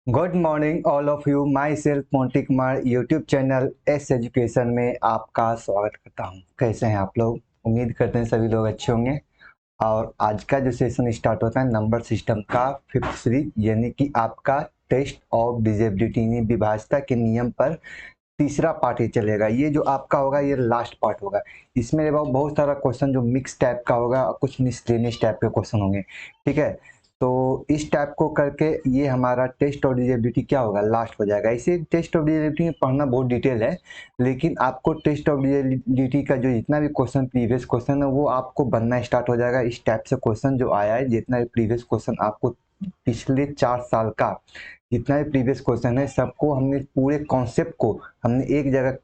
Good morning all of you. My self Monty Kumar YouTube channel S education में आपका स्वागत करता हूं। कैसे हैं आप लोग? उम्मीद करते हैं सभी लोग अच्छे होंगे। और आज का जो सेशन स्टार्ट होता है नंबर सिस्टम का फिफ्थ सीरीज, यानी कि आपका टेस्ट ऑफ डिजेबिलिटी यानी विभाज्यता के नियम पर तीसरा पार्ट ही चलेगा। ये जो आपका होगा ये लास्ट पार्ट होगा। इसमें बहुत सारा क्वेश्चन जो मिक्स टाइप का होगा और कुछ मिसलेनियस टाइप के क्वेश्चन होंगे। ठीक है, तो इस टाइप को करके ये हमारा टेस्ट ऑफ डिजेबिलिटी क्या होगा, लास्ट हो जाएगा। इसे टेस्ट ऑफ डिजेबिलिटी में पढ़ना बहुत डिटेल है, लेकिन आपको टेस्ट ऑफ डिजेबिलिटी का जो जितना भी क्वेश्चन प्रीवियस क्वेश्चन है वो आपको बनना स्टार्ट हो जाएगा। इस टाइप से क्वेश्चन जो आया है, जितना भी प्रीवियस क्वेश्चन आपको पिछले 4 साल का जितना भी प्रीवियस क्वेश्चन है, सबको हमने पूरे कॉन्सेप्ट को हमने एक जगह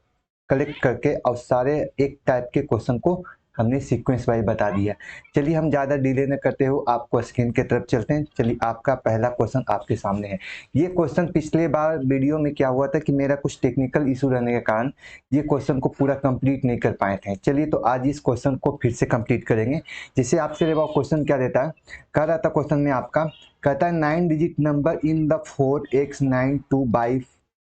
कलेक्ट करके और सारे एक टाइप के क्वेश्चन को हमने सीक्वेंस वाइज बता दिया। चलिए हम ज़्यादा डिले न करते हो आपको स्क्रीन की तरफ चलते हैं। चलिए आपका पहला क्वेश्चन आपके सामने है। ये क्वेश्चन पिछले बार वीडियो में क्या हुआ था कि मेरा कुछ टेक्निकल इशू रहने के कारण ये क्वेश्चन को पूरा कंप्लीट नहीं कर पाए थे। चलिए तो आज इस क्वेश्चन को फिर से कंप्लीट करेंगे। जैसे आपसे वो क्वेश्चन क्या देता है, कह रहा था क्वेश्चन में आपका कहता है 9 digit number in the 4x92 by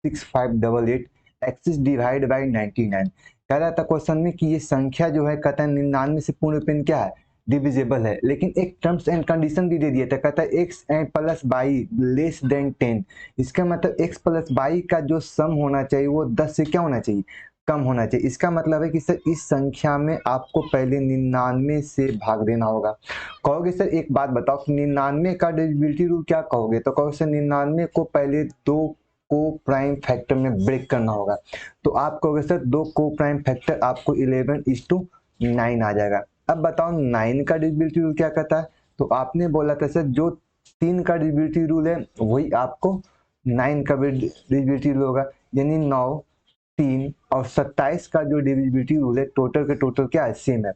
6588 axis divide by 99। कह रहा था क्वेश्चन में कि ये संख्या जो है कहता है 99 से पूर्ण रूप क्या है, डिविजिबल है। लेकिन एक टर्म्स एंड कंडीशन भी दे दिया था, कहता है x and plus by less than 10। इसका मतलब एक्स प्लस बाई का जो सम होना चाहिए वो 10 से क्या होना चाहिए, कम होना चाहिए। इसका मतलब है कि सर इस संख्या में आपको पहले 99 से भाग देना होगा। कहोगे सर एक बात बताओ, 99 का डिविजिबिलिटी रूल क्या कहोगे? तो कहोगे सर 99 को पहले दो को प्राइम फैक्टर में ब्रेक करना होगा। तो आप कहोगे सर दो को प्राइम फैक्टर आपको 11:9 आ जाएगा। अब बताओ 9 का डिविजिबिलिटी रूल क्या कहता है? तो आपने बोला था सर जो 3 का डिविजिबिलिटी रूल है वही आपको 9 का डिविजिबिलिटी रूल होगा, यानी 9, 3 और 27 का जो डिविजिबिलिटी रूल है टोटल के टोटल क्या है, सेम है।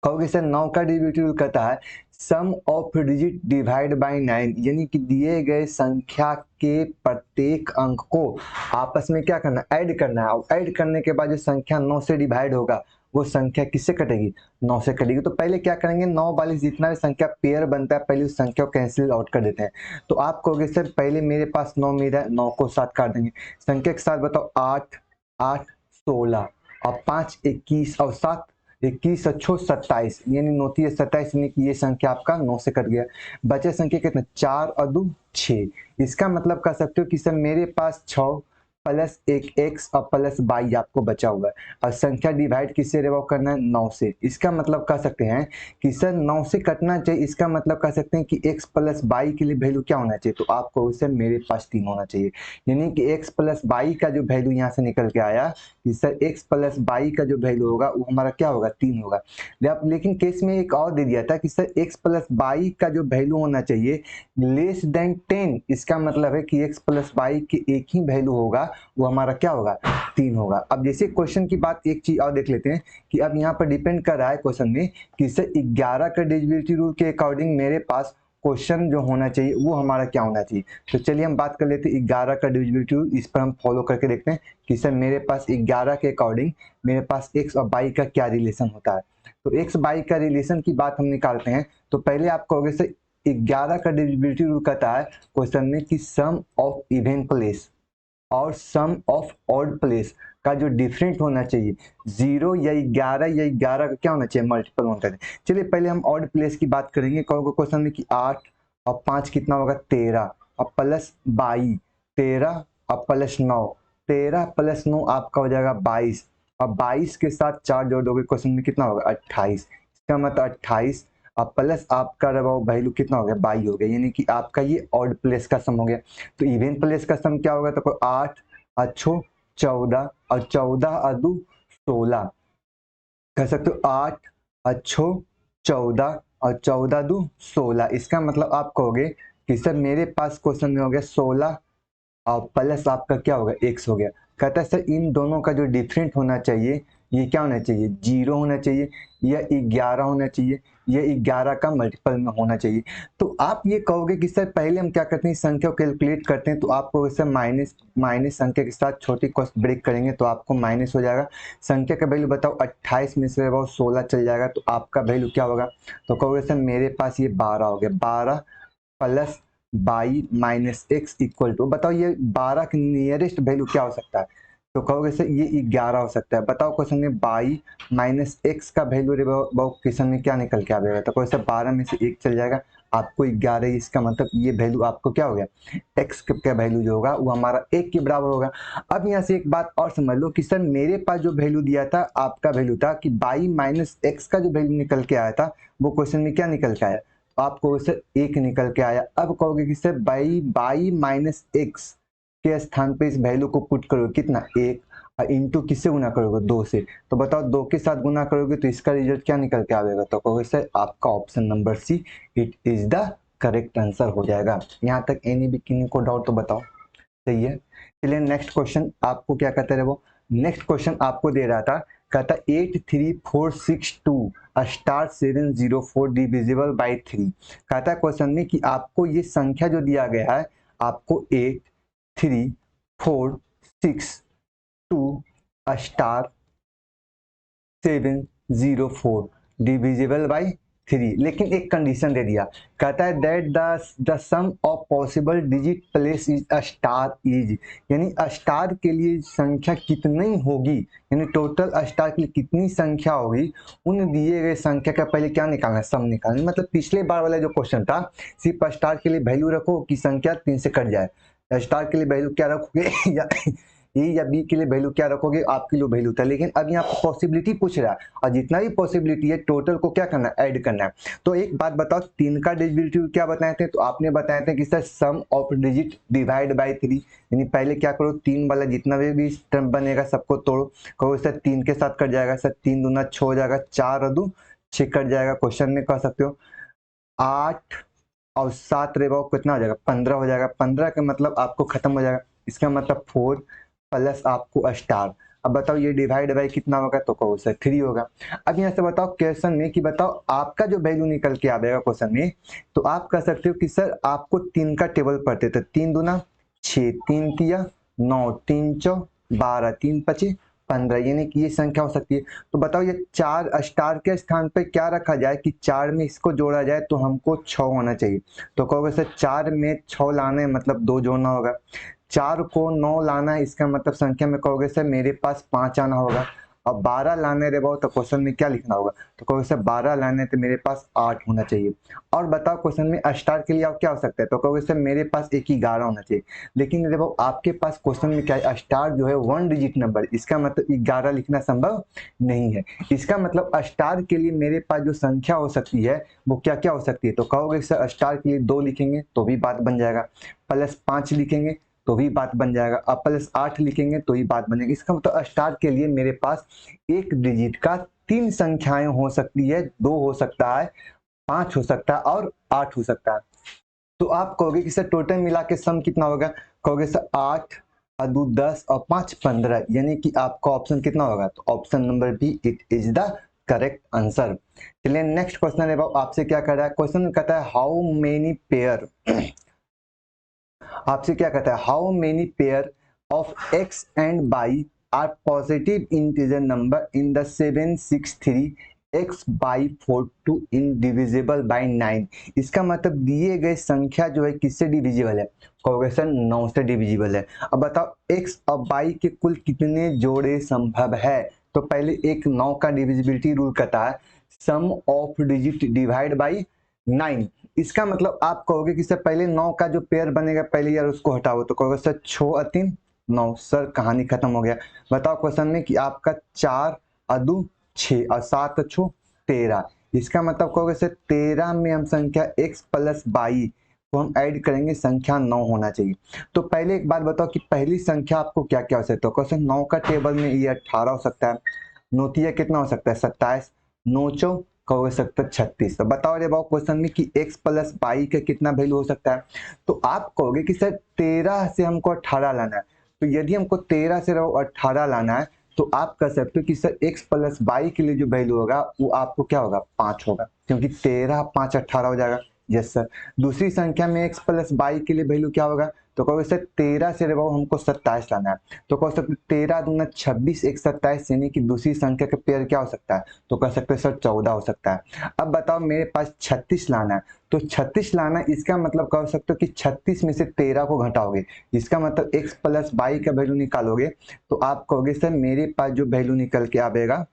कहोगे सर 9 का डिविजिबिलिटी रूल कहता है सम ऑफ डिजिट डिवाइड बाय 9, यानी कि दिए गए संख्या के प्रत्येक अंक को आपस में क्या करना, ऐड करना है। और ऐड करने के बाद जो संख्या 9 से डिवाइड होगा वो संख्या किससे कटेगी, 9 से कटेगी। तो पहले क्या करेंगे, 9 वाली जितना भी संख्या पेयर बनता है पहले उस संख्या को कैंसिल आउट कर देते हैं। तो आप कहोगे सर पहले मेरे पास 9 मेरा 9 को 7 काट देंगे, संख्या के साथ बताओ 8, 8, 16 और 5, 21 और 7, 21 अच्छो 27, यानी 9 है 27, यानी कि ये संख्या आपका 9 से कट गया। बचे संख्या कितना, 4 और 2 6। इसका मतलब कह सकते हो कि सर मेरे पास 6 प्लस एक एक्स और प्लस बाई आपको बचा हुआ है। और संख्या डिवाइड किससे रिवॉल्व करना है, 9 से। इसका मतलब कह सकते हैं कि सर 9 से कटना चाहिए। इसका मतलब कह सकते हैं कि x प्लस बाई के लिए वैल्यू क्या होना चाहिए, तो आपको उससे मेरे पास 3 होना चाहिए। यानी कि x प्लस बाई का जो वैल्यू यहाँ से निकल के आया कि सर x प्लस बाई का जो वैल्यू होगा वो हमारा क्या होगा, 3 होगा। लेकिन केस में एक और दे दिया था कि सर x प्लस बाई का जो वैल्यू होना चाहिए लेस देन 10। इसका मतलब है कि x प्लस बाई के एक ही वैल्यू होगा, वो हमारा क्या होगा, 3 होगा। अब जैसे क्वेश्चन की बात एक चीज और देख लेते हैं कि अब यहाँ पर डिपेंड कर रहा है क्वेश्चन में कि सर 11 का डिविजिबिलिटी रूल के अकॉर्डिंग मेरे पास क्वेश्चन जो होना चाहिए वो हमारा क्या होना चाहिए। तो चलिए हम बात कर लेते हैं 11 का डिविजिबिलिटी रूल। इस पर हम फॉलो करके देखते हैं कि सर मेरे पास 11 के अकॉर्डिंग मेरे पास x और y का क्या रिलेशन होता है। तो x y का रिलेशन की बात हम निकालते हैं। तो पहले आप कहोगे सर 11 का डिविजिबिलिटी रूल कहता है क्वेश्चन में कि सम ऑफ इवन प्लेस और सम ऑफ ऑड प्लेस का जो डिफरेंट होना चाहिए 0 या 11 या 11 का क्या होना चाहिए, मल्टीपल होना चाहिए। चलिए पहले हम ऑड प्लेस की बात करेंगे। क्वेश्चन में कि 8 और 5 कितना होगा, 13 और प्लस 22, 13 और प्लस 9, 13 प्लस 9 आपका हो जाएगा 22 और 22 के साथ 4 जोड़ दोगे क्वेश्चन में कितना होगा, 28। इसका मतलब 28 और प्लस आपका वैल्यू कितना हो गया, 22 हो गया। यानी कि आपका ये ऑड प्लेस का सम हो गया। तो इवन प्लेस का सम क्या होगा, तो 8 अच्छो 14 और 14 और 2 16। कह सकते हो 8 अच्छो 14 और 14 2 16। इसका मतलब आप कहोगे कि सर मेरे पास क्वेश्चन में हो गया 16 और प्लस आपका क्या होगा, x हो गया। कहता है सर इन दोनों का जो डिफरेंट होना चाहिए ये क्या होना चाहिए, 0 होना चाहिए या 11 होना चाहिए या 11 का मल्टीपल में होना चाहिए। तो आप ये कहोगे कि सर पहले हम क्या करते हैं, संख्या को कैलकुलेट करते हैं। तो आपको सर माइनस माइनस संख्या के साथ छोटी कॉस्ट ब्रेक करेंगे तो आपको माइनस हो जाएगा। संख्या का वैल्यू बताओ 28 में से 16 चल जाएगा तो आपका वैल्यू क्या होगा। तो कहोगे सर मेरे पास ये 12 हो गया, 12 plus y minus x equal to, बताओ ये 12 के नियरेस्ट वैल्यू क्या हो सकता है? तो कहोगे सर ये 11 हो सकता है। बताओ क्वेश्चन में बाई माइनस एक्स का वैल्यू रे क्वेश्चन में क्या निकल के आएगा? तो क्वेश्चन 12 में से एक चल जाएगा, आपको 11, इसका मतलब ये वैल्यू आपको क्या हो गया, एक्स का वैल्यू जो होगा वो हमारा एक के बराबर होगा। अब यहाँ से एक बात और समझ लो कि सर मेरे पास जो वैल्यू दिया था, आपका वैल्यू था कि बाई माइनस एक्स का जो वैल्यू निकल के आया था वो क्वेश्चन में क्या निकल के आया, आपको सर एक निकल के आया। अब कहोगे कि सर बाई माइनस एक्स के स्थान पे इस वैल्यू को पुट करोगे कितना, एक, और इंटू किससे गुना करोगे, 2 से। तो बताओ 2 के साथ गुना करोगे तो इसका रिजल्ट क्या निकल के आएगा? तो कहोगे सर आपका option number see it is the correct answer हो जाएगा। यहाँ तक एनी भी किन्हीं को डाउट तो बताओ, सही है। चलिए नेक्स्ट क्वेश्चन आपको क्या कहते रहे, वो नेक्स्ट क्वेश्चन आपको दे रहा था, कहता 83462 स्टार 704 डिविजिबल बाई 3। कहता है क्वेश्चन में कि आपको ये संख्या जो दिया गया है, आपको 83462 स्टार 704 डिविजिबल बाई 3, लेकिन एक कंडीशन दे दिया, कहता है that the sum of possible digit place is a star is, यानी स्टार के लिए संख्या कितनी होगी, यानी टोटल स्टार के लिए कितनी संख्या होगी, उन दिए गए संख्या का पहले क्या निकालना है, सम निकालना। मतलब पिछले बार वाला जो क्वेश्चन था, सिर्फ स्टार के लिए वैल्यू रखो कि संख्या 3 से कट जाए, स्टार के लिए वैल्यू क्या रखोगे या ए या बी के लिए वैल्यू क्या रखोगे, आपके लिए वैल्यू था। लेकिन अब यहाँ पॉसिबिलिटी पूछ रहा है, और जितना भी पॉसिबिलिटी है टोटल को क्या करना है, ऐड करना है। तो एक बात बताओ, 3 का डिविजिबिलिटी क्या बताए थे, तो आपने बताए थे कि sir sum of digit divide by 3, यानी पहले क्या करो, 3 वाला जितना भी टर्म बनेगा सबको तोड़ो, कहो सर 3 के साथ कट जाएगा, सर 3 दूना 6 हो जाएगा, 4 और 2 6 कट जाएगा। क्वेश्चन में कह सकते हो 8 और 7 रे कितना हो जाएगा, 15 हो जाएगा। 15 का मतलब आपको खत्म हो जाएगा, इसका मतलब 4 प्लस आपको स्टार। अब बताओ ये डिवाइड बाई कितना होगा, तो कहो सर 3 होगा। अब यहाँ से बताओ क्वेश्चन में कि बताओ आपका जो वैल्यू निकल के आएगा क्वेश्चन में, तो आप कह सकते हो कि सर आपको 3 का टेबल पढ़ते थे, 3 दूना 6, 3 तिया 9, 3 चौ 12, 3 पचे 15, यानी कि ये संख्या हो सकती है। तो बताओ ये 4 स्टार के स्थान पे क्या रखा जाए कि 4 में इसको जोड़ा जाए तो हमको 6 होना चाहिए। तो कहोगे सर 4 में 6 लाना है, मतलब 2 जोड़ना होगा। 4 को 9 लाना है, इसका मतलब संख्या में कहोगे सर मेरे पास 5 आना होगा। और 12 लाने रे तो क्वेश्चन में क्या लिखना होगा, तो कहोगे सर 12 लाने तो मेरे पास 8 होना चाहिए। और बताओ क्वेश्चन में स्टार के लिए आप क्या हो सकता है, तो कहोगे सर मेरे पास एक 11 होना चाहिए। लेकिन देखो आपके पास क्वेश्चन में क्या है, स्टार जो है 1 डिजिट नंबर, इसका मतलब 11 लिखना संभव नहीं है। इसका मतलब स्टार के लिए मेरे पास जो संख्या हो सकती है वो क्या क्या हो सकती है, तो कहोगे सर स्टार के लिए 2 लिखेंगे तो भी बात बन जाएगा, प्लस 5 लिखेंगे तो भी बात बन जाएगा, अब प्लस 8 लिखेंगे तो ही बात बनेगी। इसका मतलब स्टार के लिए मेरे पास एक डिजिट का 3 संख्याएं हो सकती है, 2 हो सकता है, 5 हो सकता है और 8 हो सकता है। तो आप कहोगे कि सर टोटल मिला के सम कितना होगा, कहोगे सर 8 और 2 10 और 5 15, यानी कि आपका ऑप्शन कितना होगा, तो option number B it is the correct answer. चलिए नेक्स्ट क्वेश्चन है, आपसे क्या कर रहा है, क्वेश्चन कहता है हाउ मेनी पेयर आपसे क्या कहता है, how many pair of x and y are positive integer number in the 763 x y 42 indivisible by 9। इसका मतलब दिए गए संख्या जो है किससे डिविजिबल है, कहोगे सर 9 से डिविजिबल है। अब बताओ x और y के कुल कितने जोड़े संभव है, तो पहले एक 9 का डिविजिबिलिटी रूल कहता है सम ऑफ डिजिट डिवाइड बाई 9। इसका मतलब आप कहोगे कि सर पहले 9 का जो पेयर बनेगा पहले यार उसको हटाओ, तो कहोगे सर 6 और 3 9, सर कहानी खत्म हो गया। बताओ क्वेश्चन में कि आपका 4 और 2 6 और 7 और 6 13, इसका मतलब कहोगे सर 13 में हम संख्या x प्लस y को हम ऐड करेंगे, संख्या 9 होना चाहिए। तो पहले एक बात बताओ कि पहली संख्या आपको क्या क्या हो सकता है, तो क्वेश्चन 9 का टेबल में ये 18 हो सकता है, नोतिया कितना हो सकता है 27, 9 चौ कहोगे सकता है 36। तो बताओ रे बाबू क्वेश्चन में कि x प्लस y का कितना वैल्यू हो सकता है, तो आप कहोगे कि सर 13 से हमको 18 लाना है। तो यदि हमको 13 से 18 लाना है तो आप कह सकते हो कि सर x प्लस y के लिए जो वैल्यू होगा वो आपको क्या होगा 5 होगा, क्योंकि 13 5 18 हो जाएगा, यस सर। दूसरी संख्या में x प्लस बाई के लिए वैल्यू क्या होगा, तो कहोगे सर 13 से वो हमको 27 लाना है, तो कह सकते 13 दूना 26 एक 27, यानी कि दूसरी संख्या का पेयर क्या हो सकता है, तो कह सकते हैं सर 14 हो सकता है। अब बताओ मेरे पास 36 लाना है, तो 36 लाना, इसका मतलब कह सकते हो कि 36 में से 13 को घटाओगे, इसका मतलब x प्लस बाई का वैल्यू निकालोगे, तो आप कहोगे सर मेरे पास जो वैल्यू निकल के आएगा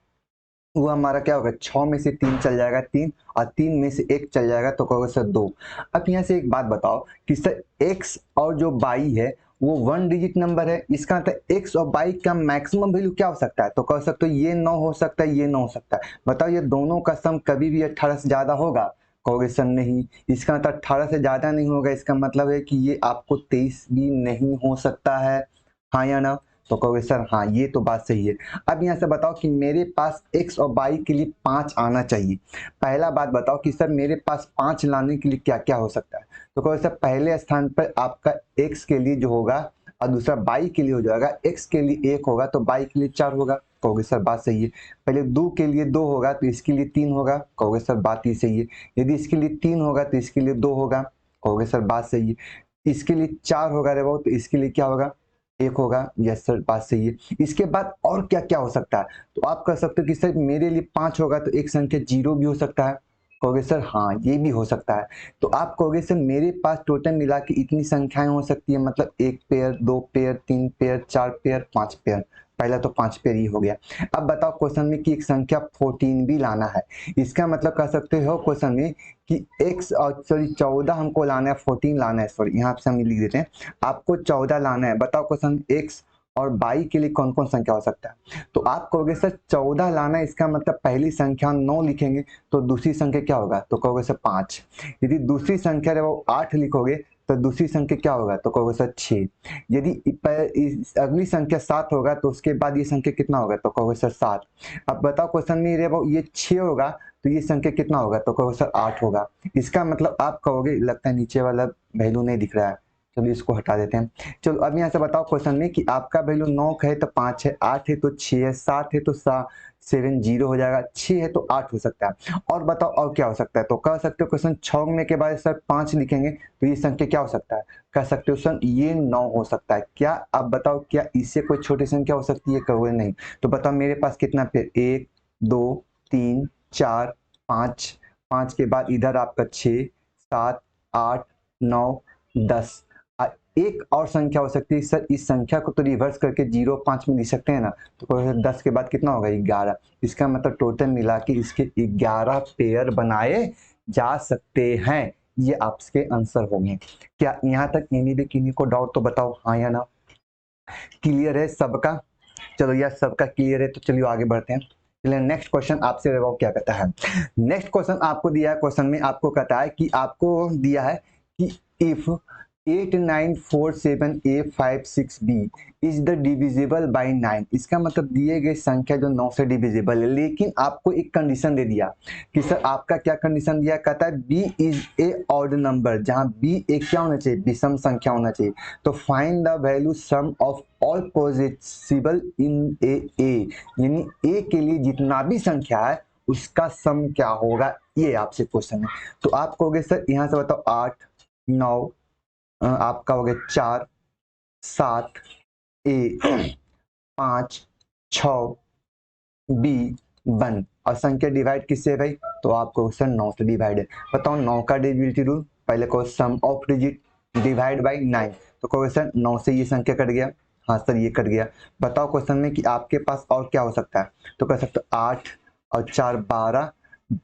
वो हमारा क्या होगा, 6 में से 3 चल जाएगा 3, और 3 में से 1 चल जाएगा, तो कहोगे सर 2। अब यहाँ से एक बात बताओ कि सर x और जो बाई है वो 1 डिजिट नंबर है, इसका मतलब x और बाई का मैक्सिमम वैल्यू क्या हो सकता है, तो कह सकते हो ये 9 हो सकता है, ये 9 हो सकता है। बताओ ये दोनों का सम कभी भी 18 से ज्यादा होगा, कहोगे सर नहीं, इसका मतलब 18 से ज्यादा नहीं होगा, इसका मतलब है कि ये आपको 23 भी नहीं हो सकता है, हाँ या ना, तो कहोगे सर हाँ ये तो बात सही है। अब यहाँ से बताओ कि मेरे पास x और y के लिए 5 आना चाहिए। पहला बात बताओ कि सर मेरे पास 5 लाने के लिए क्या क्या हो सकता है, तो कहोगे सर पहले स्थान पर आपका x के लिए जो होगा, और दूसरा y के लिए हो जाएगा, x के लिए 1 होगा तो y के लिए 4 होगा, कहोगे सर बात सही है। पहले 2 के लिए 2 होगा तो इसके लिए 3 होगा, कहोगे सर बात ही सही है। यदि इसके लिए 3 होगा तो इसके लिए 2 होगा, कहोगे सर बात सही है। इसके लिए 4 होगा रे वो, तो इसके लिए क्या होगा, 1 होगा, यस सर बात सही है। इसके बाद और क्या क्या हो सकता है, तो आप कह सकते हो कि सर मेरे लिए 5 होगा तो एक संख्या 0 भी हो सकता है, कहोगे सर हाँ ये भी हो सकता है। तो आप कहोगे सर मेरे पास टोटल मिला के इतनी संख्याएं हो सकती है, मतलब 1 pair, 2 pair, 3 pair, 4 pair, 5 pair, पहला तो 5 पेयर ही हो गया। अब बताओ क्वेश्चन में कि एक संख्या 14 भी लाना है, इसका मतलब कह सकते हो क्वेश्चन में कि x और सॉरी 14 हमको लाना है, 14 लाना है, सॉरी यहाँ पे हम लिख देते हैं, आपको 14 लाना है। बताओ क्वेश्चन x और बाई के लिए कौन कौन संख्या हो सकता है, तो आप कहोगे सर 14 लाना है, इसका मतलब पहली संख्या 9 लिखेंगे तो दूसरी संख्या क्या होगा, तो कहोगे सर 5। यदि दूसरी संख्या है वो 8 लिखोगे तो दूसरी संख्या क्या होगा, तो कहोगे सर 6। यदि अगली संख्या 7 होगा तो उसके बाद ये संख्या कितना होगा, तो कहोगे सर 7। अब बताओ क्वेश्चन में ये 6 होगा तो ये संख्या कितना होगा, तो कहोगे सर 8 होगा। इसका मतलब आप कहोगे, लगता है नीचे वाला वैल्यू नहीं दिख रहा है, चलिए इसको हटा देते हैं। चलो अब यहाँ से बताओ क्वेश्चन में कि आपका वैल्यू 9 है तो 5 है, 8 है तो 6 है, 7 है तो 7 0 हो जाएगा, 6 है तो 8 हो सकता है। और बताओ और क्या हो सकता है, तो कह सकते हो क्वेश्चन 6 में के बाद सर 5 लिखेंगे तो ये संख्या क्या हो सकता है, कह सकते हो सर ये 9 हो सकता है। क्या आप बताओ क्या इससे कोई छोटी संख्या हो सकती है, कहोगे नहीं। तो बताओ मेरे पास कितना पेयर, 1 2 3 4 5, 5 के बाद इधर आपका 6 7 8 9 10, एक और संख्या हो सकती है सर, इस संख्या को तो रिवर्स करके 0 5 में लिख सकते हैं ना, तो 10 के बाद कितना होगा 11, इसका मतलब टोटल मिला के इसके 11 पेयर बनाए जा सकते हैं। ये आपके आंसर होंगे। क्या यहाँ तक इन्हीं भी किन्हीं को डाउट तो बताओ हाँ या ना, क्लियर है सबका। चलो यार सबका क्लियर है तो चलिए आगे बढ़ते हैं। चलिए नेक्स्ट क्वेश्चन आपसे वो क्या कहता है। नेक्स्ट क्वेश्चन आपको दिया है, क्वेश्चन में आपको कहता है कि आपको दिया है कि if 8947A56B is the divisible by 9, इसका मतलब दिए गए संख्या जो 9 से डिविजिबल है, लेकिन आपको एक कंडीशन दे दिया कि सर आपका क्या कंडीशन दिया, कहता है B is a odd number, जहां B एक क्या होना चाहिए, विषम संख्या होना चाहिए। तो find the value sum of all positive in A, यानी ए के लिए जितना भी संख्या है उसका सम क्या होगा, ये आपसे क्वेश्चन है। तो आप कहोगे सर यहाँ से बताओ 8 9, आपका हो गया 4 7 ए 5 6 बी 1, और संख्या डिवाइड किससे है भाई, तो आपको क्वेश्चन 9 से डिवाइड है। बताओ 9 का डिविजिबिलिटी रूल, पहले को सम ऑफ डिजिट डिवाइड बाय 9, तो क्वेश्चन 9 से ये संख्या कट गया, हाँ सर ये कट गया। बताओ क्वेश्चन में कि आपके पास और क्या हो सकता है, तो कह सकते हो 8 और 4 12,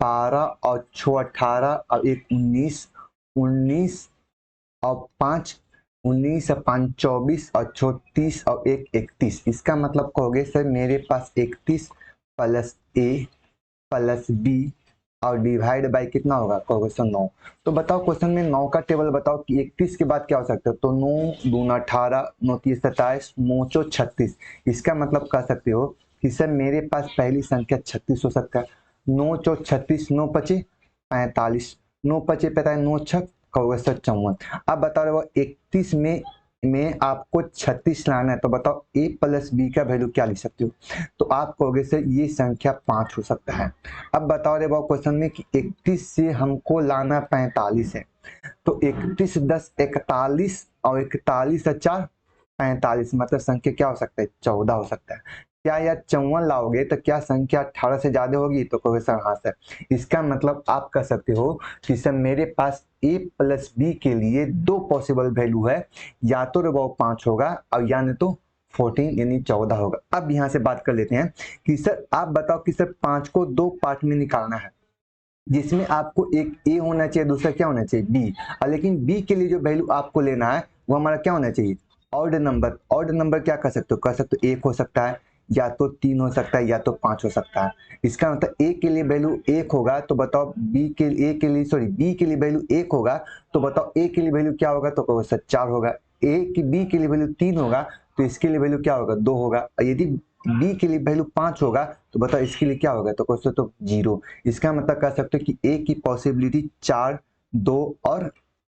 12 और 6 18 और 1 19, 19 और 5 19 और 5 24 और 34 और 1 31, इसका मतलब कहोगे सर मेरे पास 31 प्लस ए प्लस बी और डिवाइड बाय कितना होगा, कहोगे सर 9। तो बताओ क्वेश्चन में 9 का टेबल बताओ कि 31 के बाद क्या हो सकता है, तो 9 दूना 18 9 3 27 9 4 36, इसका मतलब कह सकते हो कि सर मेरे पास पहली संख्या 36 हो सकता है। 9 4 36, 9 पचे 45, 9 पचे 45, 9 छक, कहोगे सर 54। अब बता रहे हो 31 में में आपको 36 लाना है, तो बताओ a प्लस बी का वैल्यू क्या लिख सकते हो? तो आप कहोगे सर ये संख्या 5 हो सकता है। अब बताओ रे बाबू क्वेश्चन में कि 31 से हमको लाना 45 है, तो 31 10 41 और 41 4 45, मतलब संख्या क्या हो सकता है? 14 हो सकता है। क्या यार 54 लाओगे तो क्या संख्या 18 से ज्यादा होगी? तो कहोगे सर हाँ सर। इसका मतलब आप कह सकते हो कि सर मेरे पास a प्लस बी के लिए दो पॉसिबल वैल्यू है, या तो वो 5 होगा और या नहीं तो 14 यानी 14 होगा। अब यहाँ से बात कर लेते हैं कि सर आप बताओ कि सर 5 को दो पार्ट में निकालना है, जिसमें आपको एक ए होना चाहिए, दूसरा क्या होना चाहिए? बी। लेकिन बी के लिए जो वैल्यू आपको लेना है वो हमारा क्या होना चाहिए? Odd number. ऑड नंबर क्या कर सकते हो? कह सकते हो 1 हो सकता है, या तो 3 हो सकता है, या तो 5 हो सकता है। इसका मतलब ए के लिए वैल्यू 1 होगा, तो बताओ बी के ए के लिए सॉरी बी के लिए वैल्यू 1 होगा, तो बताओ ए के लिए वैल्यू क्या होगा? तो कहो सर 4 होगा। ए की बी के लिए वैल्यू 3 होगा, तो इसके लिए वैल्यू क्या होगा? 2 होगा। और यदि बी के लिए वैल्यू 5 होगा, तो बताओ इसके लिए क्या होगा? तो कहो तो 0। इसका मतलब कह सकते हो कि ए की पॉसिबिलिटी 4, 2 और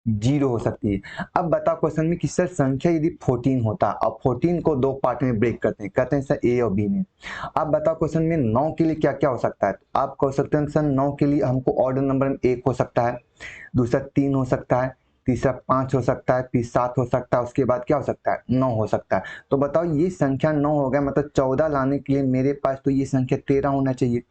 0 हो सकती है। अब बताओ क्वेश्चन में कि सर संख्या यदि 14 होता और 14 को दो पार्ट में ब्रेक करते हैं, कहते हैं सर ए और बी में। अब बताओ क्वेश्चन में 9 के लिए क्या क्या हो सकता है? तो आप कह सकते हैं सर 9 के लिए हमको ऑर्डर नंबर में 1 हो सकता है, दूसरा 3 हो सकता है, तीसरा 5 हो सकता है, फिर 7 हो सकता है, उसके बाद क्या हो सकता है? 9 हो सकता है। तो बताओ ये संख्या 9 हो गया, मतलब 14 लाने के लिए मेरे पास तो ये संख्या 13 होना चाहिए।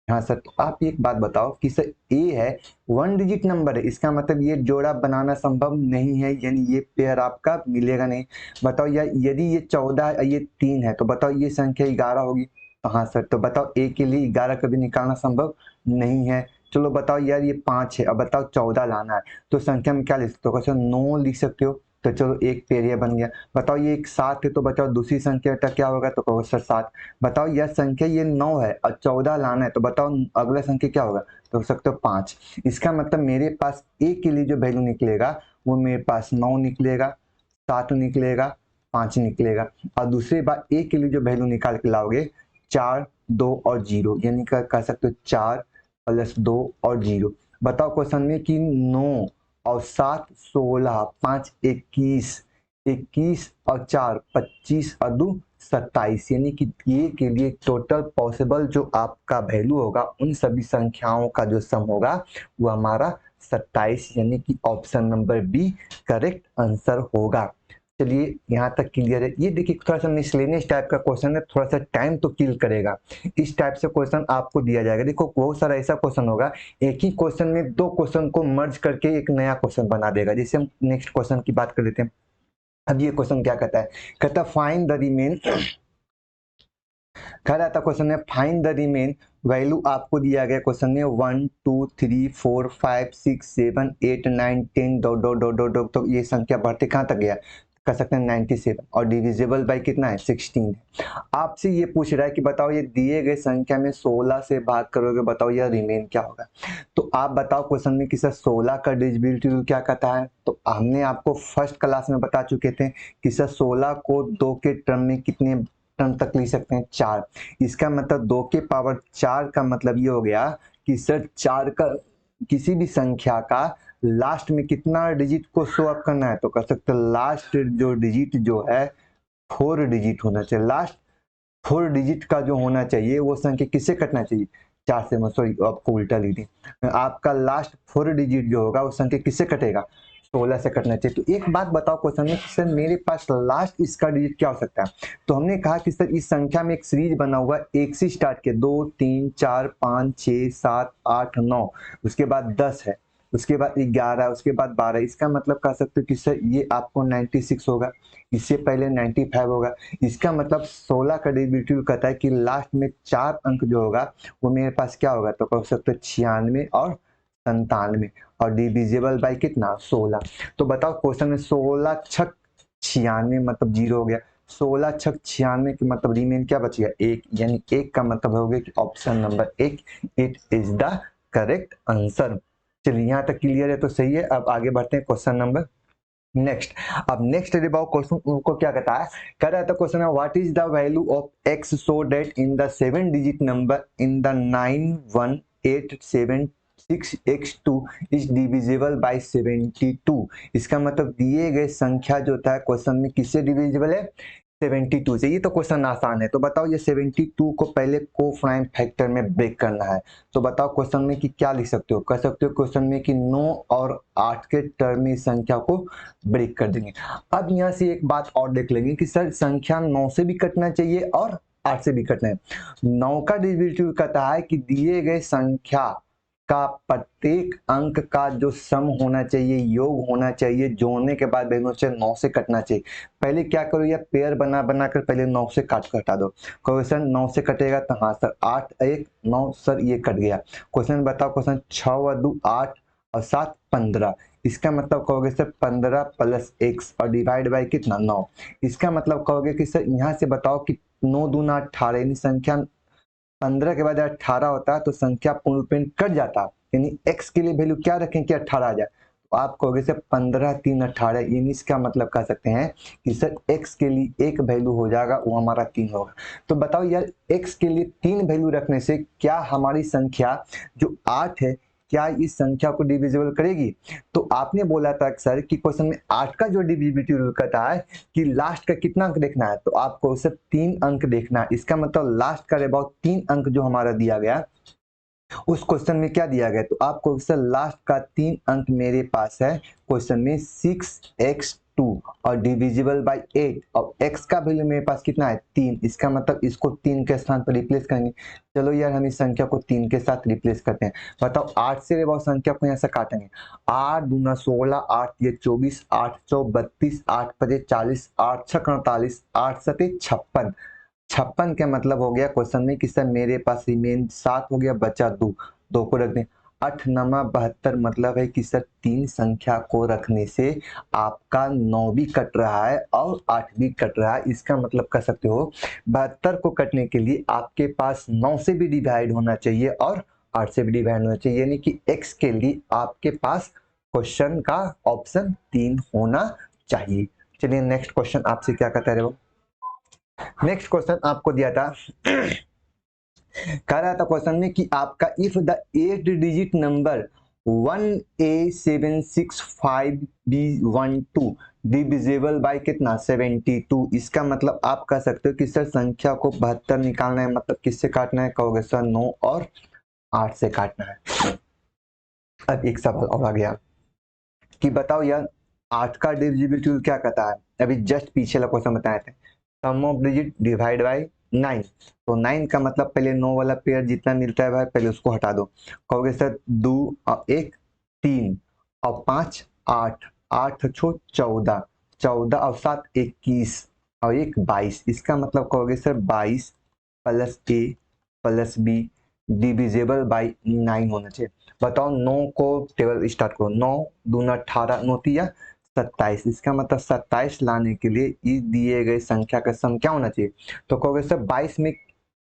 हाँ सर। तो आप एक बात बताओ कि सर ए है 1 डिजिट नंबर है, इसका मतलब ये जोड़ा बनाना संभव नहीं है, यानी ये पेयर आपका मिलेगा नहीं। बताओ यार यदि ये 14 है ये 3 है, तो बताओ ये संख्या 11 होगी। तो हाँ सर। तो बताओ ए के लिए 11 कभी निकालना संभव नहीं है। चलो बताओ यार ये 5 है, अब बताओ 14 लाना है, तो संख्या में क्या लिख सकते हो? कैसे 9 लिख सकते हो। तो चलो एक पेरिया बन गया। बताओ ये एक 7 है, तो बताओ दूसरी संख्या का क्या होगा? तो कहो सर 7। बताओ यह संख्या ये 9 है और 14 लाना है, तो बताओ अगला संख्या क्या होगा? तो हो सकते हो 5। इसका मतलब मेरे पास ए के लिए जो वैल्यू निकलेगा वो मेरे पास 9 निकलेगा, 7 निकलेगा, 5 निकलेगा। और दूसरी बात ए के लिए जो वैल्यू निकाल के लाओगे 4, 2 और 0, यानी कह सकते हो 4 प्लस 2 और 0। बताओ क्वेश्चन में कि 9 और 7 16, 5 21, 21 और 4 25 और 2 27, यानी कि ए के लिए टोटल पॉसिबल जो आपका वैल्यू होगा उन सभी संख्याओं का जो सम होगा वो हमारा 27, यानी कि option number B correct answer होगा। चलिए यहाँ तक क्लियर है। ये देखिए थोड़ा सा मिसलेनियस टाइप का क्वेश्चन है, थोड़ा सा टाइम तो किल करेगा। इस टाइप से क्वेश्चन आपको दिया जाएगा। देखो बहुत सारा ऐसा क्वेश्चन होगा, एक ही क्वेश्चन में दो क्वेश्चन को मर्ज करके एक नया क्वेश्चन बना देगा। जैसे हम नेक्स्ट क्वेश्चन की बात कर लेते हैं। अब ये क्वेश्चन क्या कहता है? कहता है फाइंड द रिमेन, कह रहा था क्वेश्चन में फाइंड द रिमेन वैल्यू आपको दिया गया क्वेश्चन में 1 2 3 4 5 6 7 8 9 10 dot dot dot dot dot, तो ये संख्या बढ़ते कहाँ तक गया? कर सकते हैं 97, और डिविजिबल बाय कितना है? 16। आपसे ये पूछ रहा है कि बताओ ये दिए गए संख्या में 16 से भाग करोगे, बताओ यह रिमेन क्या होगा? तो आप बताओ क्वेश्चन में कि सर 16 का डिविजिबिलिटी रूल क्या कहता है? तो हमने आपको फर्स्ट क्लास में बता चुके थे कि सर 16 को 2 के टर्म में कितने टर्म तक लिख सकते हैं? 4। इसका मतलब 2 के पावर 4 का मतलब ये हो गया कि सर 4 का किसी भी संख्या का लास्ट में कितना डिजिट को शो अप करना है? तो कर सकते हो लास्ट जो डिजिट जो है 4 डिजिट होना चाहिए। लास्ट 4 डिजिट का जो होना चाहिए वो संख्या किससे कटना चाहिए? 4 से। सॉरी आपको उल्टा लिख दी। आपका लास्ट 4 डिजिट जो होगा वो संख्या किससे कटेगा? 16 से कटना चाहिए। तो एक बात बताओ क्वेश्चन में कि सर मेरे पास लास्ट इसका डिजिट क्या हो सकता है? तो हमने कहा कि सर इस संख्या में एक सीरीज बना हुआ एक से स्टार्ट के 2 3 4 5 6 7 8 9, उसके बाद 10 है, उसके बाद 11, उसके बाद 12। इसका मतलब कह सकते हो कि सर ये आपको 96 होगा, इससे पहले 95 होगा। इसका मतलब 16 का डेरिवेटिव कहता है कि लास्ट में 4 अंक जो होगा वो मेरे पास क्या होगा? तो कह सकते हो 96 और 97, और डिविजिबल बाय कितना? 16। तो बताओ क्वेश्चन में 16 छक 96 मतलब 0 हो गया, 16 छक 96 के मतलब रिमेन क्या बच गया? 1, यानी 1 का मतलब हो गया कि option number 1 it is the correct answer. चलिए यहाँ तक क्लियर है तो सही है। अब आगे बढ़ते हैं क्वेश्चन नंबर नेक्स्ट। अब नेक्स्ट रिबाउ क्वेश्चन उनको क्या कहता है? कह रहा था क्वेश्चन है what is the value of x so that in the 7 digit number in the 9187 6x2 is divisible by 72। इसका मतलब दिए गए संख्या जो होता है क्वेश्चन में किससे डिविजिबल है, 72 से। ये तो क्वेश्चन आसान है। तो बताओ ये 72 को पहले कोप्राइम फैक्टर में ब्रेक करना है। तो बताओ क्वेश्चन में कि क्या लिख सकते हो, कह सकते हो क्वेश्चन में कि 9 और 8 के टर्म में संख्या को ब्रेक कर देंगे। अब यहाँ से एक बात और देख लेंगे कि सर संख्या 9 से भी कटना चाहिए और 8 से भी कटना है। 9 का डेरिवेटिव कहता है कि दिए गए संख्या का प्रत्येक अंक का जो सम होना चाहिए, योग होना चाहिए, जोड़ने के बाद वैल्यू से 9 से कटना चाहिए। पहले क्या करो, या पेयर बना बना कर पहले 9 से काट हटा दो। क्वेश्चन 9 से कटेगा तो हाँ सर 8 1 9 सर ये कट गया। क्वेश्चन बताओ, क्वेश्चन 6 व 2 8 और 7 15। इसका मतलब कहोगे सर 15 प्लस x और डिवाइड बाय कितना 9। इसका मतलब कहोगे कि सर यहाँ से बताओ कि 9 दूना 18, यानी संख्या 15 के बाद 18 होता है तो संख्या पूर्ण रूप कट जाता है, यानी x के लिए वैल्यू क्या रखें कि 18 आ जाए। तो आप कहोगे सर 15 3 18, यानी इसका मतलब कह सकते हैं कि सर x के लिए एक वैल्यू हो जाएगा, वो हमारा 3 होगा। तो बताओ यार x के लिए 3 वैल्यू रखने से क्या हमारी संख्या जो 8 है क्या इस संख्या को डिविजिबल करेगी। तो आपने बोला था सर कि क्वेश्चन में 8 का जो डिविजिबिलिटी कहता है कि लास्ट का कितना अंक देखना है, तो आपको सिर्फ 3 अंक देखना है। इसका मतलब लास्ट का अबाउट 3 अंक जो हमारा दिया गया उस क्वेश्चन में क्या दिया गया, तो आपको सर लास्ट का 3 अंक मेरे पास है क्वेश्चन में 6x2 और डिविजिबल बाय 8 और x का वैल्यू मेरे पास कितना है 3। इसका मतलब इसको 3 के स्थान पर रिप्लेस करेंगे। चलो यार हम इस संख्या को 3 के साथ रिप्लेस करते हैं। बताओ 8 से बहुत संख्या को यहाँ से काटेंगे। 8 दूना 16, 8 ये 24, 8 चौ 32, 8 पचे 40, 8 छक 48, 8 सते 56। 56 का मतलब हो गया क्वेश्चन में कि सर मेरे पास रिमेन 7 हो गया, बचा 2, 2 को रख दें। 8 नमा 72 मतलब है कि सर 3 संख्या को रखने से आपका 9 भी कट रहा है और 8 भी कट रहा है। इसका मतलब कह सकते हो 72 को कटने के लिए आपके पास 9 से भी डिवाइड होना चाहिए और 8 से भी डिवाइड होना चाहिए, यानी कि x के लिए आपके पास क्वेश्चन का ऑप्शन 3 होना चाहिए। चलिए नेक्स्ट क्वेश्चन आपसे क्या कहता है। नेक्स्ट क्वेश्चन आपको दिया था कह रहा था क्वेश्चन में कि आपका if the 8 digit number 1A765B12 divisible by कितना 72। इसका मतलब आप कह सकते हो कि सर संख्या को 72 निकालना है, मतलब किससे काटना है, कहोगे सर 9 और 8 से काटना है। अब एक सवाल और आ गया कि बताओ यार 8 का डिविजिबिलिटी क्या कहता है, अभी जस्ट पीछे वाला क्वेश्चन बताए थे, सम ऑफ डिजिट डिवाइड बाय 9। तो 9 का मतलब पहले 9 वाला पेयर जितना मिलता है भाई पहले उसको हटा दो। कहोगे सर 2 और 1 3 और 5 8, 8 छो 14, 14 और 7 21 और 1 22। इसका मतलब कहोगे sir 22 plus a plus b divisible by 9 होना चाहिए। बताओ 9 को टेबल स्टार्ट करो, 9 दूना 18 9 तिया 27। इसका मतलब 27 लाने के लिए इस दिए गए संख्या का सम क्या होना चाहिए। तो कहोगे सर 22 में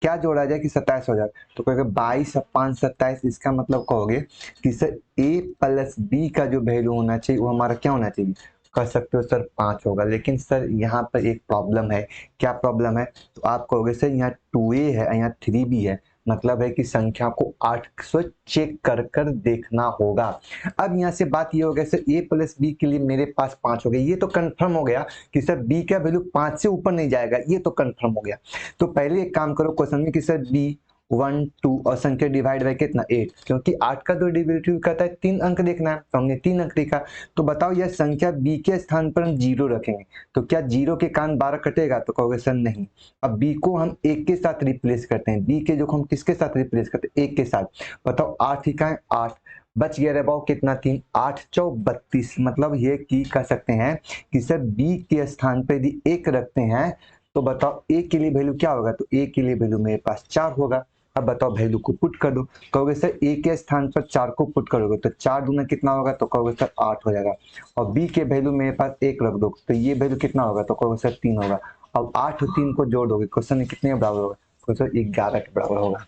क्या जोड़ा जाए कि 27 हो जाए, तो कहोगे 22 और 5 27। इसका मतलब कहोगे कि सर a प्लस b का जो वैल्यू होना चाहिए वो हमारा क्या होना चाहिए, कह सकते हो सर 5 होगा। लेकिन सर यहाँ पर एक प्रॉब्लम है। क्या प्रॉब्लम है, तो आप कहोगे सर यहाँ 2a है यहाँ 3b है, मतलब है कि संख्या को 8 से चेक कर कर देखना होगा। अब यहाँ से बात ये हो गया सर a प्लस बी के लिए मेरे पास 5 हो गया, ये तो कंफर्म हो गया कि सर b का वैल्यू 5 से ऊपर नहीं जाएगा, ये तो कंफर्म हो गया। तो पहले एक काम करो क्वेश्चन में कि सर b 1 2 और संख्या डिवाइड बाय कितना 8, क्योंकि 8 का जो डिविजिबिलिटी कहता है 3 अंक देखना है, तो हमने 3 अंक देखा। तो बताओ यह संख्या b के स्थान पर हम 0 रखेंगे, तो क्या 0 के कारण 12 कटेगा, तो कहोगे सर नहीं। अब b को हम 1 के साथ रिप्लेस करते हैं, b के जो हम किसके साथ रिप्लेस करते हैं 1 के साथ। बताओ 8 ही का है 8 बच गया रे कितना 3 8 चौ 32। मतलब ये की कह सकते हैं कि सर b के स्थान पर यदि 1 रखते हैं तो बताओ a के लिए वैल्यू क्या होगा, तो a के लिए वैल्यू मेरे पास 4 होगा। अब बताओ वैल्यू को पुट कर दो, कहोगे सर a के स्थान पर 4 को पुट करोगे तो 4 दूना कितना होगा, तो कहोगे सर 8 हो जाएगा। और b के वैल्यू मेरे पास 1 रख दो तो ये वैल्यू कितना होगा, तो कहोगे सर 3 होगा। अब 8 और 3 को जोड़ दोगे क्वेश्चन में कितने बराबर होगा, क्वेश्चन 11 के बराबर होगा।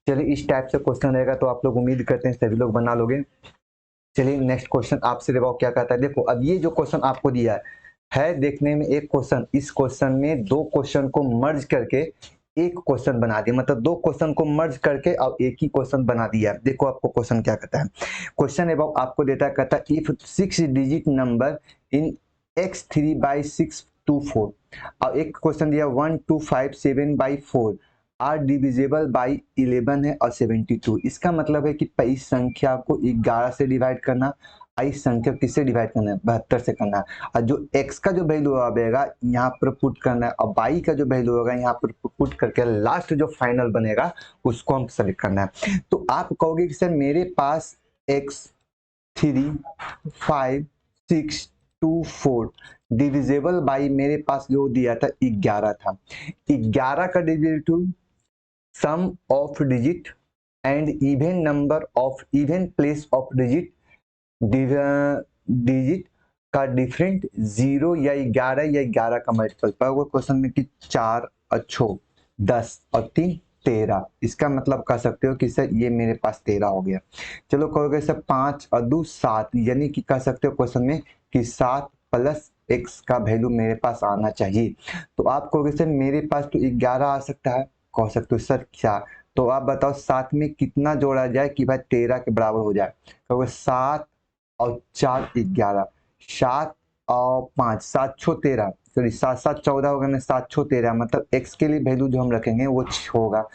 चलिए इस टाइप से क्वेश्चन रहेगा तो आप लोग उम्मीद करते हैं सभी लोग बना लोगे। चलिए नेक्स्ट क्वेश्चन आपसे देखो क्या कहता है। देखो अब ये जो क्वेश्चन आपको दिया है देखने में एक क्वेश्चन, इस क्वेश्चन में 2 क्वेश्चन को मर्ज करके एक क्वेश्चन बना दिया, मतलब दो क्वेश्चन को मर्ज करके अब एक ही क्वेश्चन बना दिया। देखो आपको क्वेश्चन क्या कहता है। क्वेश्चन अबाउट आपको देता है, कहता है if 6 digit number in x3/624, और एक क्वेश्चन दिया 1257/4 आर डिविजिबल बाई 11 है और 72। इसका मतलब है कि इस संख्या को 11 से डिवाइड करना, इस संख्या किससे डिवाइड करना है, 72 से करना है, और जो x का जो वैल्यू आएगा यहाँ पर पुट करना है, और y का जो वैल्यू होगा यहाँ पर पुट करके लास्ट जो फाइनल बनेगा उसको हम सेलेक्ट करना है। तो आप कहोगे कि सर मेरे पास x3/5/6/2/4 डिविजिबल बाई मेरे पास जो दिया था 11 था, 11 का divisible sum of digit and even number of even place of digit digit का डिफरेंट 0 या 11 या 11 का मल्टीपल पर वो क्वेश्चन में कि 4 और 6 10 और 3 13। इसका मतलब कह सकते हो कि सर ये मेरे पास 13 हो गया। चलो कहोगे सर 5 और 2 7, यानी कि कह सकते हो क्वेश्चन में कि 7 प्लस x का वैल्यू मेरे पास आना चाहिए। तो आप कहोगे सर मेरे पास तो 11 आ सकता है, कह सकते हो सर क्या, तो आप बताओ 7 में कितना जोड़ा जाए कि भाई 13 के बराबर हो जाए। कहोगे 7 और 4 11, 7 और 5 7 6 13, सॉरी 7 7 14 होगा ना, 7 6 13, मतलब x के लिए वैल्यू जो हम रखेंगे वो होगा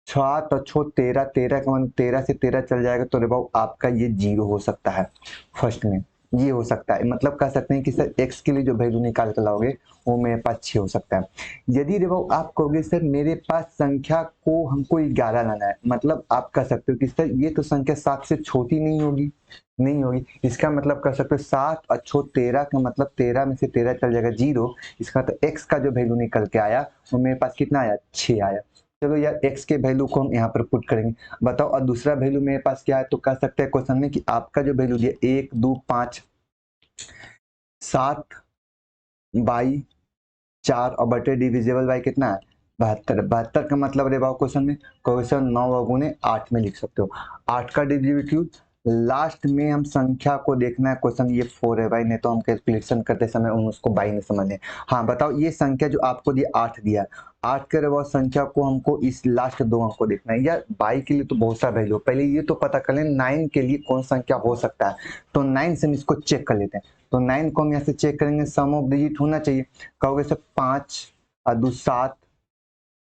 7 और 6 13, 13 का मतलब 13 से 13 चल जाएगा, तो रेबाऊ आपका ये 0 हो सकता है फर्स्ट में, ये हो सकता है। मतलब कह सकते हैं कि सर x के लिए जो वैल्यू निकाल कर लाओगे वो मेरे पास 6 हो सकता है। यदि रेबाऊ आप कहोगे सर मेरे पास संख्या को हमको 11 लाना है, मतलब आप कह सकते हो कि सर ये तो संख्या 7 से छोटी नहीं होगी, नहीं होगी, इसका मतलब कर सकते हो 7 और 6 13 का मतलब 13 में से 13 चल जाएगा 0, इसका तो x का जो वैल्यू निकल के आया वो मेरे पास कितना आया 6 आया। चलो यार x के वैल्यू को हम यहाँ पर पुट करेंगे, बताओ। और दूसरा वैल्यू मेरे पास क्या है, तो कह सकते हैं क्वेश्चन में कि आपका जो वैल्यू दिया 1 2 5 7 बाई 4 और बटे डिविजिबल बाई कितना है 72। 72 का मतलब रे बाबू क्वेश्चन में क्वेश्चन 9 गुने 8 में लिख सकते हो। 8 का डिविजिटिव लास्ट में हम संख्या को देखना है, क्वेश्चन ये 4 है भाई, नहीं तो हम कैलकुलेशन करते समय हम उसको बाई में समझ लें। हाँ बताओ ये संख्या जो आपको दिया 8 दिया, 8 के बाद संख्या को हमको इस लास्ट दो अंक को देखना है। यार बाई के लिए तो बहुत सा वैल्यू, पहले ये तो पता कर लें 9 के लिए कौन संख्या हो सकता है, तो 9 से हम इसको चेक कर लेते हैं। तो 9 को हम यहाँ से चेक करेंगे, सम ऑफ डिजिट होना चाहिए, कहोगे सर 5 और 2 7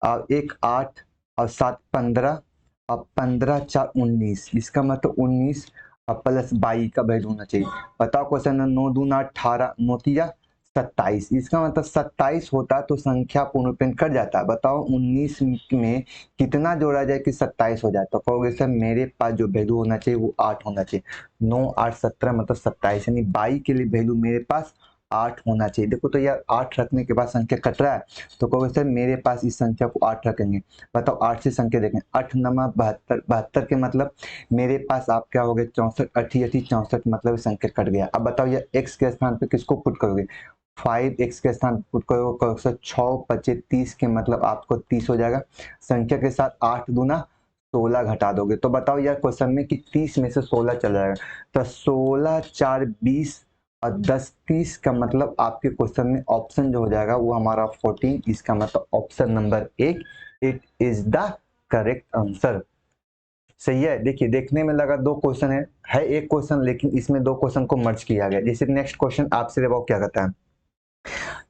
और 1 8 और 7 15 और 15 4 19, इसका मतलब 19 और प्लस 22 का वैल्यू होना चाहिए। बताओ क्वेश्चन 9 दूना 18 9 27, इसका मतलब 27 होता तो संख्या पूर्णपेंट कर जाता। बताओ 19 में कितना जोड़ा जाए कि 27 हो जाए, तो कहोगे सर मेरे पास जो वैल्यू होना चाहिए वो 8 होना चाहिए। 9 8 17 मतलब 27, यानी 22 के लिए वैल्यू मेरे पास 8 होना चाहिए। देखो तो यार 8 रखने के बाद संख्या कट रहा है, तो कहोगे सर मेरे पास इस संख्या को 8 रखेंगे। बताओ 8 से संख्या देखें, 8 नमा 72, 72 के मतलब मेरे पास आप क्या हो गए 64, 88 64 मतलब संख्या कट गया। अब बताओ यार x के स्थान पे किसको पुट करोगे, 5x के स्थान पुट करोगे, 6 25 30 के मतलब आपको 30 हो जाएगा, संख्या के साथ 8 दूना 16 घटा दोगे, तो बताओ यार क्वेश्चन में कि 30 में से 16 चला जाएगा, तो 16 4 20 और 10 30 का मतलब आपके क्वेश्चन में ऑप्शन जो हो जाएगा वो हमारा 14, इसका मतलब option number 1 it is the correct answer. सही है। देखिए देखने में लगा दो क्वेश्चन है एक क्वेश्चन, लेकिन इसमें दो क्वेश्चन को मर्ज किया गया। जैसे नेक्स्ट क्वेश्चन आपसे वो क्या कहता है,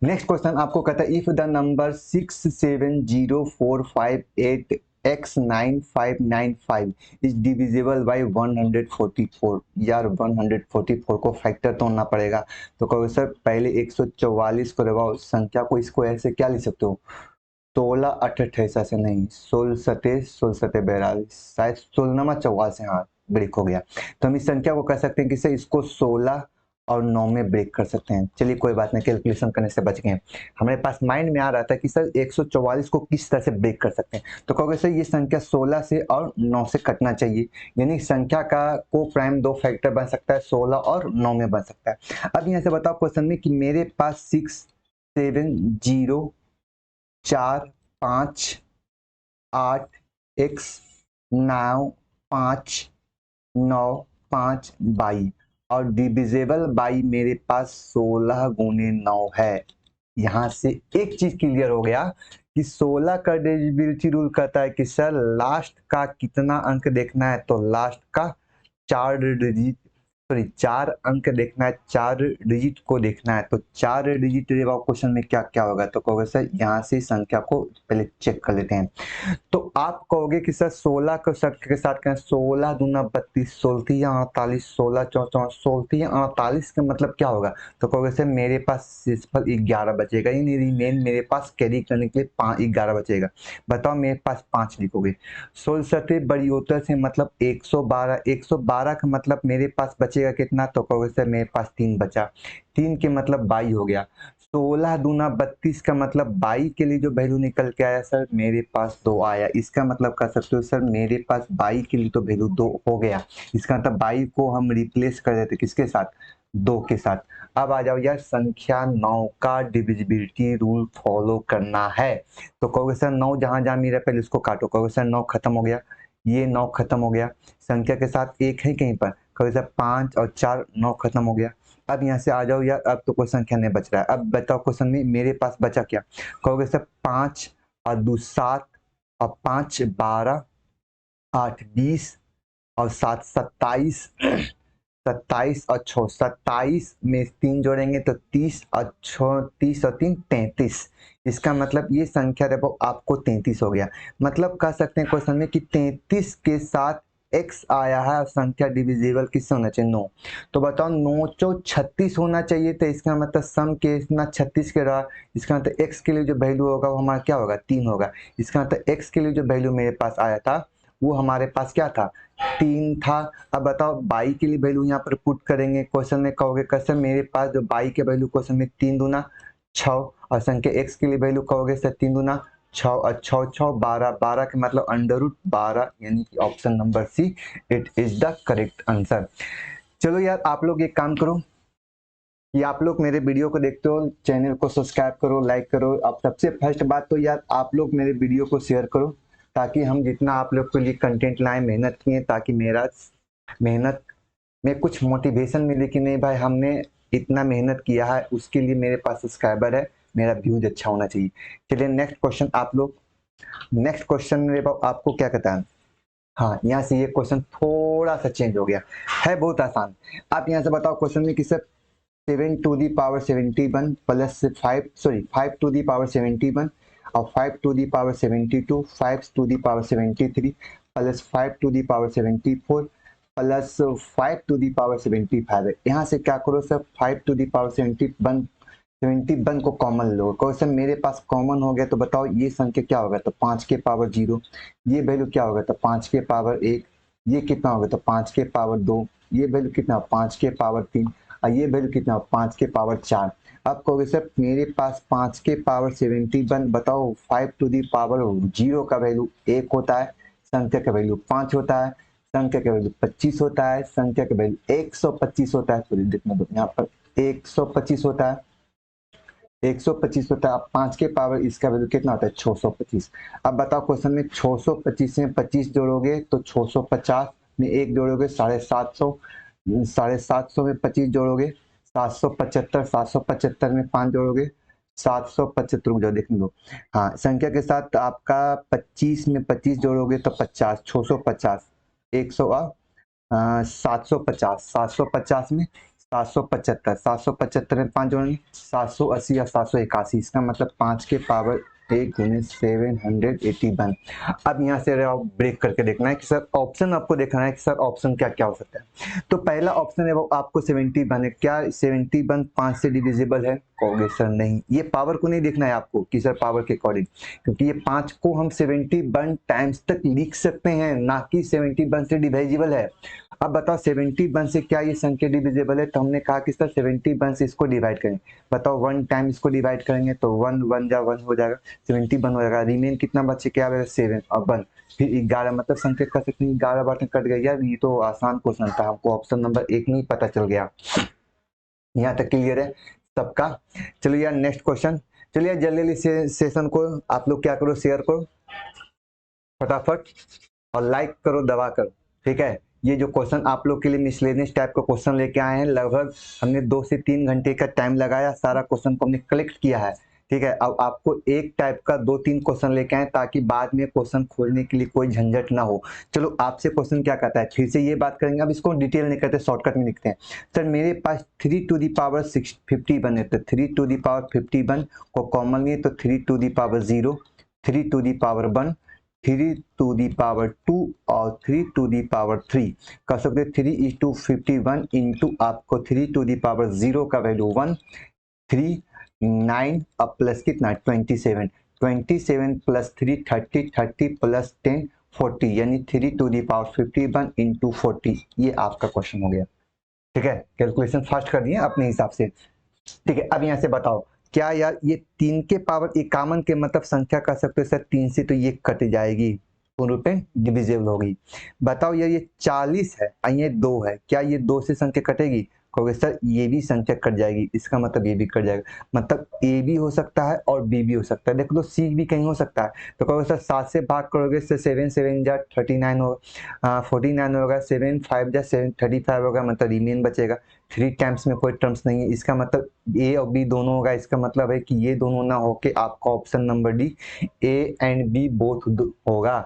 नेक्स्ट क्वेश्चन आपको कहता है if the number 67045 x9595 is divisible by 144। यार 144 को फैक्टर तोड़ना पड़ेगा, तो कहो सर पहले 144 को लगाओ, संख्या को इसको ऐसे क्या लिख सकते हो 16 28 ऐसे नहीं, 16 सते 16 सते 42, शायद 16 44 से हाँ ब्रेक हो गया, तो हम इस संख्या को कह सकते हैं कि सर इसको 16 और 9 में ब्रेक कर सकते हैं। चलिए कोई बात नहीं, कैलकुलेशन करने से बच गए। हमारे पास माइंड में आ रहा था कि सर 144 को किस तरह से ब्रेक कर सकते हैं, तो कहोगे सर ये संख्या 16 से और 9 से कटना चाहिए, यानी संख्या का को प्राइम दो फैक्टर बन सकता है 16 और 9 में बन सकता है। अब यहाँ से बताओ क्वेश्चन में कि मेरे पास 6 7 0 4 5 8 x 9 5 9 5 22 और डिविजिबल बाई मेरे पास 16 गुने 9 है। यहाँ से एक चीज क्लियर हो गया कि 16 का डिविजिबिलिटी रूल कहता है कि सर लास्ट का कितना अंक देखना है, तो लास्ट का 4 अंक देखना है, 4 डिजिट को देखना है। तो 4 डिजिट क्वेश्चन में क्या क्या होगा, तो कहोगे सर यहाँ से संख्या को पहले चेक कर लेते हैं। तो आप कहोगे कि सर 16 को के साथ कहें 16 दूना 32, 16 48, 16 चौचौ 16 48 का मतलब क्या होगा, तो कहोगे सर मेरे पास सिर्फ 11 बचेगा, यानी रिमेन मेरे पास कैरी करने के लिए 11 बचेगा। बताओ मेरे पास 5 लिखोगे, 16 बड़ी उत्तर से मतलब 112, 112 का मतलब मेरे पास बचेगा कितना, तो कहोगे सर मेरे पास 3 बचा, 3 के मतलब 22 हो गया। 16 दूना 32 का मतलब 22 के लिए जो वैल्यू निकल के आया सर मेरे पास 2 आया। इसका मतलब कर सकते हो सर मेरे पास 22 के लिए तो वैल्यू 2 हो गया। इसका मतलब 22 को हम रिप्लेस कर देते किसके साथ, 2 के साथ। अब आ जाओ यार संख्या 9 का डिविजिबिलिटी रूल फॉलो करना है। तो कहोगे सर 9 जहां जहां मिला पहले इसको काटो, कहोगे सर 9 खत्म हो गया, ये 9 खत्म हो गया, संख्या के साथ 1 है कहीं पर, कहोगे सर 5 और 4 9 खत्म हो गया। अब यहाँ से आ जाओ यार, अब तो कोई संख्या नहीं बच रहा है। अब बताओ क्वेश्चन में मेरे पास बचा क्या, कहोगे सर 5 और 2 7 और 5 12, 8 20 और 7 27, 27 और 6 27 में 3 जोड़ेंगे तो 30 और 6 30 और 3 33। इसका मतलब ये संख्या देखो आपको 33 हो गया। मतलब कह सकते हैं क्वेश्चन में कि 33 के साथ x आया है और संख्या डिविजिबल किससे होना चाहिए, 9। तो बताओ 9 चौ 36 होना चाहिए, तो इसका मतलब सम के इतना 36 के रहा। इसका मतलब x के लिए जो वैल्यू होगा वो हमारा क्या होगा, 3 होगा। इसका मतलब x के लिए जो वैल्यू मेरे पास आया था वो हमारे पास क्या था, 3 था। अब बताओ 22 के लिए वैल्यू यहाँ पर पुट करेंगे, क्वेश्चन में कहोगे कैसे मेरे पास जो 22 के वैल्यू क्वेश्चन में 3 दूना 6 और संख्या x के लिए वैल्यू कहोगे सर 3 दूना 6 और 6 6 12, 12 के मतलब √12, यानी कि option number see it is the correct answer. चलो यार आप लोग एक काम करो कि आप लोग मेरे वीडियो को देखते हो, चैनल को सब्सक्राइब करो, लाइक करो। अब सबसे फर्स्ट बात तो यार आप लोग मेरे वीडियो को शेयर करो, ताकि हम जितना आप लोग के लिए कंटेंट लाएं, मेहनत किए, ताकि मेरा मेहनत में कुछ मोटिवेशन मिले कि नहीं भाई हमने इतना मेहनत किया है, उसके लिए मेरे पास सब्सक्राइबर है, मेरा व्यूज अच्छा होना चाहिए। चलिए नेक्स्ट क्वेश्चन आप लोग, नेक्स्ट क्वेश्चन मेरे आपको क्या कहता है। हाँ यहाँ से ये क्वेश्चन थोड़ा सा चेंज हो गया है, बहुत आसान। आप यहाँ से बताओ क्वेश्चन में कि sir 7 to the power 71 plus 5 to the power 71 और 5 to the power 72, 5 to the power 73 plus 5 to the power 74 plus 5 to the power 75 है। यहाँ से क्या करो सर 5 to the power 71 को कॉमन लो। क्वेश्चन मेरे पास कॉमन हो गया, तो बताओ ये संख्या क्या होगा, तो 5 के पावर 0, ये वैल्यू क्या होगा, तो 5 के पावर 1, ये कितना होगा, तो 5 के पावर 2, ये वैल्यू कितना 5 के पावर 3 और ये वैल्यू कितना 5 के पावर 4। अब कहोगे सर मेरे पास 5 के पावर 71, बताओ 5 टू दी पावर 0 का वैल्यू 1 होता है, संख्या का वैल्यू 5 होता है, संख्या का वैल्यू 25 होता है, संख्या का वैल्यू 125 होता है। सॉरी देखना दो, यहाँ पर 125 होता है, 125 होता है। अब 5 के पावर इसका वैल्यू कितना होता है, 625। अब बताओ क्वेश्चन में 625 में 25 जोड़ोगे तो 650 में 1 जोड़ोगे 750, 750 में 25 जोड़ोगे 775, 775 में 5 जोड़ोगे 775, रुक जाओ देखने दो। हाँ संख्या के साथ आपका 25 में 25 जोड़ोगे तो 50, 650, 100 750, 750 में 775, 775 में 5 जोड़ेंगे 780 या 781। इसका मतलब 5 के पावर 1 गुने 781। अब यहाँ से ब्रेक करके देखना है कि सर ऑप्शन आपको देखना है कि सर ऑप्शन क्या क्या हो सकता है। तो पहला ऑप्शन है वो आपको 71 है, क्या 71 5 से डिविजिबल है, कहोगे सर नहीं। ये पावर को नहीं देखना है आपको कि सर पावर के अकॉर्डिंग, क्योंकि ये 5 को हम 71 टाइम्स तक लिख सकते हैं, ना कि 71 से डिविजिबल है। अब बताओ 71 से क्या ये संख्या डिविजिबल है, तो हमने कहा कि सर 71 से इसको डिवाइड करें। बताओ 1 टाइम इसको डिवाइड करेंगे तो 1 1 जा 1 हो जाएगा, 71 हो जाएगा। रिमेन कितना बचे, क्या बचा 7 और 1 फिर 11, मतलब संख्या कर सकते हैं 11 बार कट गया। यार ये तो आसान क्वेश्चन था, हमको ऑप्शन नंबर 1 नहीं पता चल गया। यहाँ तक क्लियर है सबका। चलिए यार नेक्स्ट क्वेश्चन। चलिए जल्दी से सेशन को आप लोग क्या करो, शेयर करो फटाफट और लाइक करो दबा कर, ठीक है। ये जो क्वेश्चन आप लोग के लिए मिसलेनियस टाइप का क्वेश्चन लेके आए हैं, लगभग हमने 2 से 3 घंटे का टाइम लगाया, सारा क्वेश्चन को हमने कलेक्ट किया है। ठीक है। अब आपको एक टाइप का 2-3 क्वेश्चन लेके आए ताकि बाद में क्वेश्चन खोलने के लिए कोई झंझट ना हो। चलो आपसे क्वेश्चन क्या कहता है, फिर से ये बात करेंगे। अब इसको डिटेल नहीं करते, शॉर्टकट में लिखते हैं। सर मेरे पास 3 टू दी पावर 51 है, तो 3 टू दी पावर 51 को कॉमन लिए तो 3 to the power 0, 3 to the power 1, 3 to the power 2 और 3 टू दी पावर 3 कर सकते। 3:51 इंटू आपको 3 टू दी पावर 0 का वैल्यू 1, 3, 9 अब प्लस कितना 27, 27 प्लस 3 30, 30 प्लस 10 40, यानी 3 टू दी पावर 51 इंटू 40। ये आपका क्वेश्चन हो गया। ठीक है, कैलकुलेशन फास्ट कर दिए अपने हिसाब से। ठीक है, अब यहाँ से बताओ क्या यार ये 3 के पावर इक्यावन के मतलब संख्या कर सकते हो सर 3 से, तो ये कट जाएगी, पूर्ण रूप में डिविजिबल होगी। बताओ यार ये 40 है और ये 2 है, क्या ये 2 से संख्या कटेगी? कहोगे सर ये भी संख्या कट जाएगी, इसका मतलब ये भी कट जाएगा। मतलब ए भी हो सकता है और बी भी हो सकता है। देखो तो सी भी कहीं हो सकता है। तो कहोगे सर 7 से भाग करोगे सर 7 7 जा 39 होगा, 49 होगा, 7 5 जा 35 होगा, मतलब रिमेन बचेगा। 3 टाइम्स में कोई टर्म्स नहीं है, इसका मतलब ए और बी दोनों होगा। इसका मतलब है कि ये दोनों ना होके आपका option number D A and B both होगा।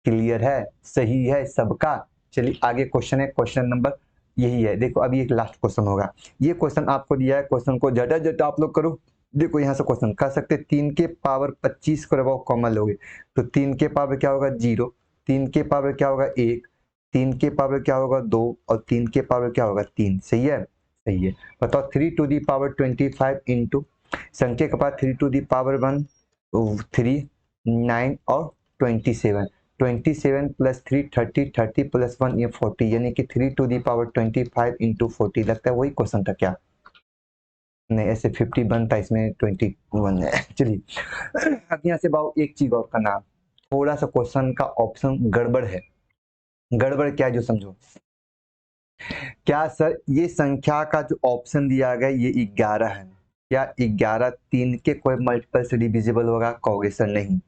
क्लियर है, सही है सबका। चलिए आगे क्वेश्चन है, क्वेश्चन नंबर यही है। देखो अभी एक लास्ट क्वेश्चन होगा। ये क्वेश्चन आपको दिया है, क्वेश्चन को जटा जटा आप लोग करो। देखो यहाँ से क्वेश्चन कर सकते 3 के पावर 25 को रहो कॉमन लोगे तो 3 के पावर क्या होगा 0, 3 के पावर क्या होगा 1, 3 के पावर क्या होगा 2 और 3 के पावर क्या होगा 3। सही है, सही है। बताओ 3 टू दी पावर 25 इंटू संख्या के पास 3 टू दी पावर 1 3 9 और 27, 27 प्लस 3 30, 30 प्लस 1 ये 40, यानी कि 3 टू दी पावर 25 इंटू 40। लगता है वही क्वेश्चन था क्या? नहीं, ऐसे 50 बनता, इसमें 21 है। चलिए अब यहाँ से बाबू एक चीज और करना, थोड़ा सा क्वेश्चन का ऑप्शन गड़बड़ है। गड़बड़ क्या है जो समझो। क्या सर ये संख्या का जो ऑप्शन दिया गया ये 11 है, क्या 11 3 के कोई मल्टीपल से डिविजिबल होगा? कहोगे सर नहीं।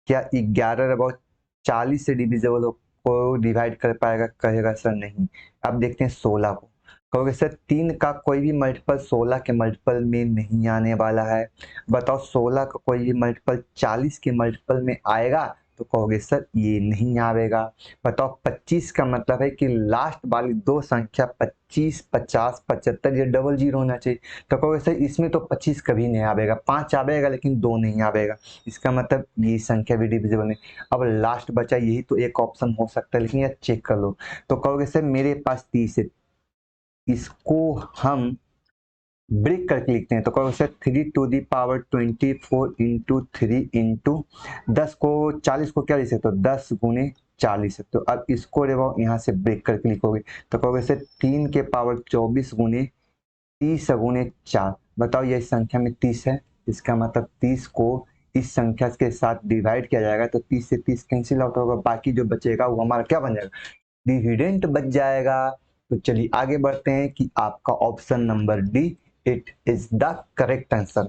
क्या 11 अबाउट 40 से डिविजिबल को डिवाइड कर पाएगा? कहेगा सर नहीं। अब देखते हैं 16 को। कहोगे सर 3 का कोई भी मल्टीपल 16 के मल्टीपल में नहीं आने वाला है। बताओ 16 का कोई भी मल्टीपल 40 के मल्टीपल में आएगा? तो कहोगे सर ये नहीं आएगा। बताओ 25 का मतलब है कि लास्ट वाली दो संख्या 25 50 75 ये डबल जीरो होना चाहिए। तो कहोगे सर इसमें तो 25 कभी नहीं आएगा, 5 आएगा लेकिन 2 नहीं आएगा। इसका मतलब ये संख्या भी डिविजिबल नहीं। अब लास्ट बचा यही तो एक ऑप्शन हो सकता है, लेकिन यार चेक कर लो। तो कहोगे सर मेरे पास 30 है, इसको हम ब्रेक करके लिखते हैं। तो कहोगे sir 3 to the power 24 into 3 into 10 को 40 को क्या लिख सकते हो 10 गुने 40 है। तो अब इसको यहाँ से ब्रेक करके लिखोगे तो कहोगे सर 3 के पावर 24 गुने 30 गुने 4। बताओ ये संख्या में 30 है, इसका मतलब 30 को इस संख्या के साथ डिवाइड किया जाएगा तो 30 से 30 कैंसिल आउट होगा, बाकी जो बचेगा वो हमारा क्या बन जाएगा डिविडेंड बच जाएगा। तो चलिए आगे बढ़ते हैं कि आपका option number D it is the correct answer.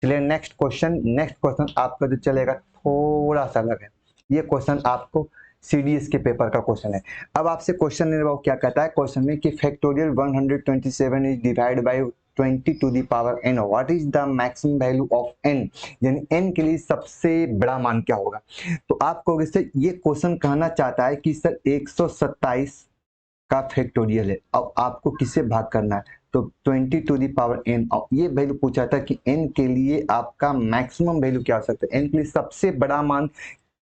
चलिए नेक्स्ट क्वेश्चन आपका जो चलेगा थोड़ा सा अलग है। ये क्वेश्चन आपको सीडीएस के पेपर का क्वेश्चन है। अब आपसे क्वेश्चन क्या कहता है क्वेश्चन में कि factorial 127 is divide by 20 to the power n, what is the maximum value of n, यानी n के लिए सबसे बड़ा मान क्या होगा। तो आप कहोगे सर ये क्वेश्चन कहना चाहता है कि सर 127 का फैक्टोरियल है, अब आपको किससे भाग करना है। तो 20 टू दी पावर n, और ये वैल्यू पूछा था कि n के लिए आपका मैक्सिमम वैल्यू क्या हो सकता है, n के लिए सबसे बड़ा मान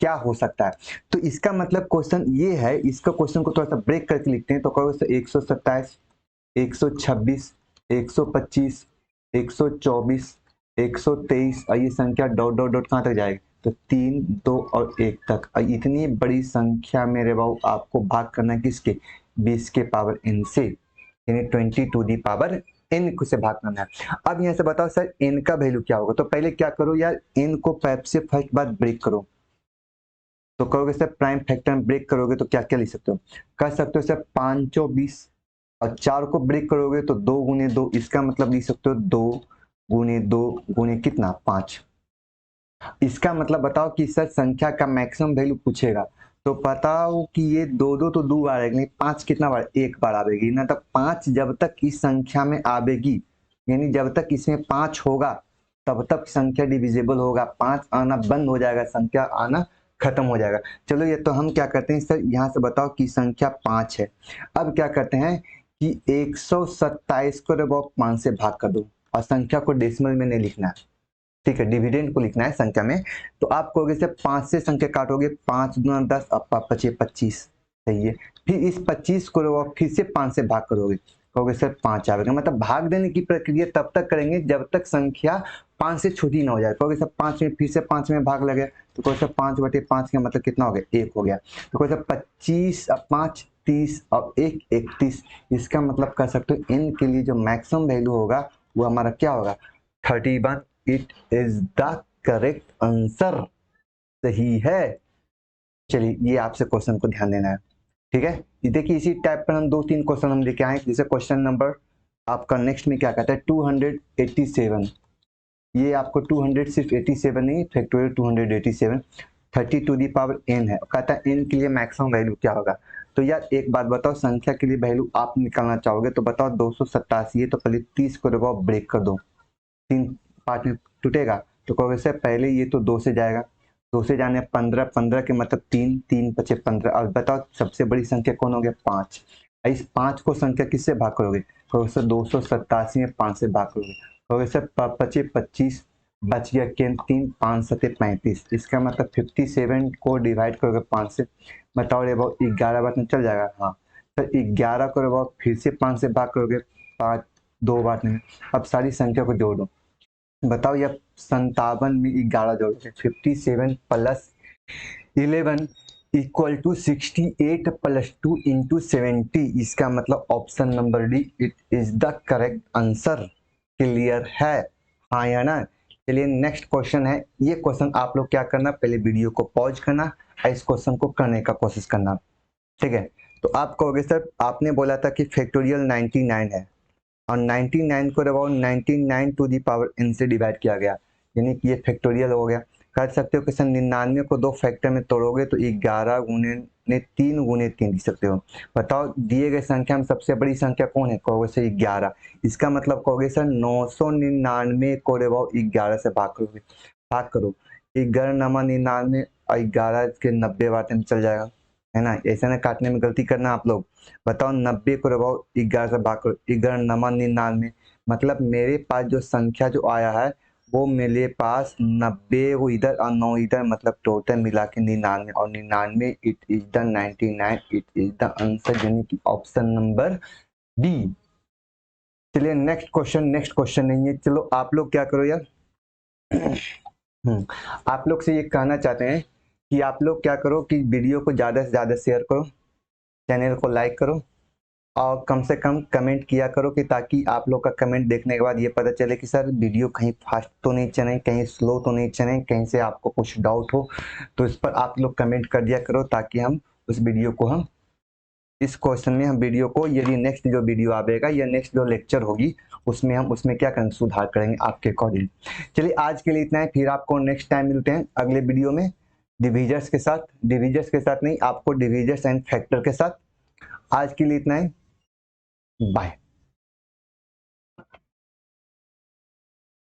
क्या हो सकता है। तो इसका मतलब क्वेश्चन ये है, इसका क्वेश्चन को थोड़ा सा ब्रेक करके लिखते हैं। तो कहोगे 127, 126, 125, 124, 123 और ये संख्या डॉट डॉट डॉट कहाँ तक जाएगी तो 3 2 और 1 तक। और इतनी बड़ी संख्या मेरे बाबू आपको भाग करना है किसके 20 के पावर n से, यानी 20 टू दी पावर n को से भाग करना है। अब यहाँ से बताओ सर n का वैल्यू क्या होगा। तो पहले क्या करो यार n को 5 से फर्स्ट बार ब्रेक करो। तो कहोगे सर प्राइम फैक्टर में ब्रेक करोगे तो क्या क्या लिख सकते हो, कर सकते हो सर 5 20 और 4 को ब्रेक करोगे तो 2 गुने 2, इसका मतलब लिख सकते हो 2 गुने 2 गुने कितना 5। इसका मतलब बताओ कि सर संख्या का मैक्सिमम वैल्यू पूछेगा तो बताओ कि ये 2 2 तो 2 बार आएगी, नहीं 5 कितना बार एक बार आएगी ना। तो 5 जब तक इस संख्या में आवेगी, यानी जब तक इसमें 5 होगा तब तक संख्या डिविजिबल होगा, 5 आना बंद हो जाएगा, संख्या आना खत्म हो जाएगा। चलो ये तो हम क्या करते हैं सर, यहाँ से बताओ कि संख्या 5 है। अब क्या करते हैं कि 127 को जब 5 से भाग कर दो, और संख्या को डेसिमल में नहीं लिखना है, ठीक है, डिविडेंड को लिखना है संख्या में। तो आप कहोगे सर 5 से संख्या काटोगे, 5 गुना 10, अब 25, सही है। फिर इस 25 को आप फिर से 5 से भाग करोगे, कहोगे सर 5 आएगा। मतलब भाग देने की प्रक्रिया तब तक करेंगे जब तक संख्या 5 से छोटी ना हो जाए। कहोगे सर 5 में फिर से 5 में भाग लगे, तो कहोगे सर 5/5 का मतलब कितना हो गया, 1 हो गया। तो कहोगे सर 25 अब 5 30 और 1 31। इसका मतलब कह सकते हो n के लिए जो मैक्सिमम वैल्यू होगा वो हमारा क्या होगा, 31। It is the correct answer, सही है। चलिए ये आपसे क्वेश्चन को ध्यान देना है, ठीक है। ये देखिए इसी टाइप पर हम 2-3 क्वेश्चन हम लेके आए। जैसे क्वेश्चन नंबर आपका नेक्स्ट में क्या कहता है, 287। ये आपको 200 सिर्फ 87 नहीं, factorial 287, 30 to the power n है। कहता है n के लिए मैक्सिमम वैल्यू क्या होगा। तो यार एक बात बताओ, संख्या के लिए वैल्यू आप निकालना चाहोगे तो बताओ 287 है, तो पहले 30 को दबाओ, ब्रेक कर दो, 3 पार्ट में टूटेगा। तो कहोगे सर पहले ये तो 2 से जाएगा, 2 से जाने 15, 15 के मतलब 3, 3 बचे 15। अब बताओ सबसे बड़ी संख्या कौन हो गया, 5। इस 5 को संख्या किससे भाग करोगे, कहोगे सर 287 में 5 से भाग करोगे, कहोगे सर 25, बच गया 3, 5 सते 35। इसका मतलब 57 को डिवाइड करोगे 5 से, बताओ रे बाबू 11 बार में चल जाएगा। हाँ सर 11 को रे बाबू फिर से 5 से भाग करोगे, 5 2 बार में। अब सारी संख्या को जोड़ दो, बताओ ये 57 में 11 जोड़ोगे, 57 plus 11 equal to 68 plus 2 into 70। इसका मतलब option number D it is the correct answer. Clear है, हाँ या ना। चलिए नेक्स्ट क्वेश्चन है। ये क्वेश्चन आप लोग क्या करना, पहले वीडियो को पॉज करना और इस क्वेश्चन को करने का कोशिश करना, ठीक है। तो आप कहोगे सर आपने बोला था कि फैक्टोरियल 99 है, और 99 को दबाओ 99 टू दी पावर n से डिवाइड किया गया, यानी कि ये फैक्टोरियल हो गया। कर सकते हो कि सर 99 को 2 फैक्टर में तोड़ोगे तो 11 गुने 3 गुने 3 लिख सकते हो। बताओ दिए गए संख्या में सबसे बड़ी संख्या कौन है, कहोगे सर 11। इसका मतलब कहोगे सर 999 को दबाओ 11 से भाग करोगे, भाग करो 11×99 और 11 के 90 बार में चल जाएगा, है ना। ऐसा ना काटने में गलती करना आप लोग। बताओ 90 को दबाओ 11 से भाग करो, 11×99, मतलब मेरे पास जो संख्या जो आया है वो मेरे पास 90 वो इधर और 9 इधर, मतलब टोटल मिला के 99, और 99 it is the 99, it is the answer, यानी कि ऑप्शन नंबर डी। चलिए नेक्स्ट क्वेश्चन नहीं है। चलो आप लोग क्या करो यार आप लोग से ये कहना चाहते हैं कि आप लोग क्या करो कि वीडियो को ज़्यादा से ज़्यादा शेयर करो, चैनल को लाइक करो, और कम से कम कमेंट किया करो, कि ताकि आप लोग का कमेंट देखने के बाद ये पता चले कि सर वीडियो कहीं फास्ट तो नहीं चले, कहीं स्लो तो नहीं चले, कहीं से आपको कुछ डाउट हो तो इस पर आप लोग कमेंट कर दिया करो, ताकि हम उस वीडियो को हम इस क्वेश्चन में हम वीडियो को, यदि नेक्स्ट जो वीडियो आएगा या नेक्स्ट जो लेक्चर होगी उसमें हम उसमें क्या करेंगे, सुधार करेंगे आपके अकॉर्डिंग। चलिए आज के लिए इतना है, फिर आपको नेक्स्ट टाइम मिलते हैं अगले वीडियो में डिविजर्स के साथ, नहीं आपको डिविजर्स एंड फैक्टर के साथ। आज के लिए इतना ही, बाय।